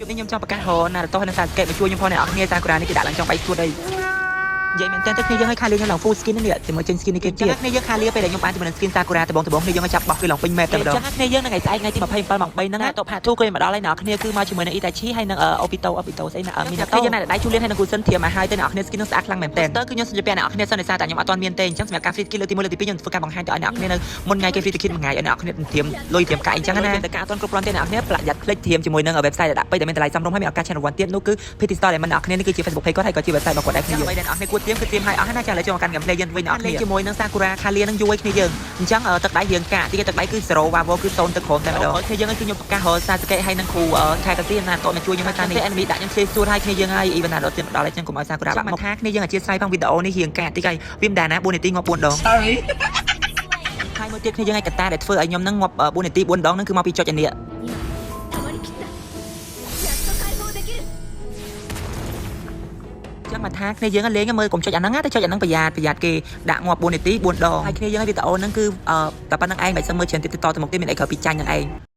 នេះខ្ញុំចង់ប្រកាសហរណាតោះនឹងសារកេតមកជួយខ្ញុំផងអ្នកនរគ្នាសាកូរ៉ានេះគេដាក់ឡើងចង់3ឈុតអីនិយាយមែនតើគ្នាយើងឲ្យខាលៀខ្ញុំឡើង full skin នេះជាមួយចេញ skin នេះគេទៀតគ្នាយើងខាលៀពេលដែលខ្ញុំបានជាមួយនឹង skin សាកូរ៉ាដបងគ្នាយើងឲ្យចាប់បោះគឺឡើងពេញមែនតែម្ដងចឹងគ្នាយើងនៅថ្ងៃស្អែកថ្ងៃទី27ម៉ោង3ហ្នឹងតបផាទូក៏មកដល់ហើយអ្នកនរគ្នាគឺមកជាមួយនឹង Itachi ហើយនឹង Obito ស្អីណាមីណាតូយើងនៅដៃជូលៀនហើយនឹងគូសិនធៀមមកហើយទៅអ្នកនរគ្នា skin នឹងស្អាតខ្លាំងមែនតើគឺខ្ញុំសន្យាអ្នកនរគ្នាសិនដោយសារតែខ្ញុំអត់ទាន់មានទេអញ្ចឹងសម្រាប់ការ free skin លើកទី1លើកទី2ខ្ញុំធ្វើការបង្ហាញទៅឲ្យអ្នកនរគ្នានៅមុនថ្ងៃគេ free skin មួយថ្ងៃឲ្យអ្នកនរគ្នាធៀមលុយធៀមកាយអញ្ចឹងណាតែការអត់ទាន់គ្រប់គ្រាន់ទេអ្នកនរគ្នាប្រយ័ត្នភ្លេចធៀមជាមួយនឹង website ដែលដាក់ពេកតែមានតម្លៃសមរម្យហើយមានឱកាសឆានរង្វាន់ទៀតនោះគឺ PT Store ដែលមិនអ្នកនរគ្នានេះគឺជា Facebook page គាត់ហើយក៏ជា website របស់គាត់ដែរគ្នាយើងតែអ្នកនរគ្នាគួរធៀមគឺធៀមឲ្យអស់ហើយណាចាឥឡូវចូលមកកាន់ gameplay យើងវិញអ្នកនរគ្នាជាមួយនឹង Sakura Kalia នឹងយូរឲ្យគ្នាយើងអញ្ចឹងទឹកដៃរៀងកាក់ទីគេទឹកដៃគឺ0 Vavo គឺ0ទឹកក្រោមតែម្ដងគ្នាយើងគឺខ្ញុំប្រកាសរក Sasuke ហើយនឹងគ្រូខែកាស៊ីណាតតមកជួយខ្ញុំឲ្យតានេះ enemy ដាក់ខ្ញុំ chase សួរឲ្យគ្នាយើងហើយ even ណាដល់ទៀតមកដល់ហើយចឹងកុំឲ្យ Sakura បាក់មកថាគ្នាយើងអធិស្ឋានផងវីដេអូនេះរៀងកាក់ទីគេវាមិនដែរណា4នាទីងាប់4ដង sorry ហើយមួយទៀតគ្នាយើងឲ្យកតាដែលធ្វើឲ្យខ្ញុំនឹងងាប់4នាទី4ដងហ្នឹងគឺមកពីចុចអានេះចឹងមកថាគ្នាយើងលេងមើលកុំចុចអាហ្នឹងទៅចុចអាហ្នឹងប្រយ័ត្នគេដាក់ងាប់4នាទី4ដងហើយគ្នាយើងវីដេអូហ្នឹងគឺតែប៉ុណ្្នឹងឯងមិនសឹងមើលច្រើនទៀតតទៅមុខទៀតមានអីក្រៅពីចាញ់ហ្នឹងឯង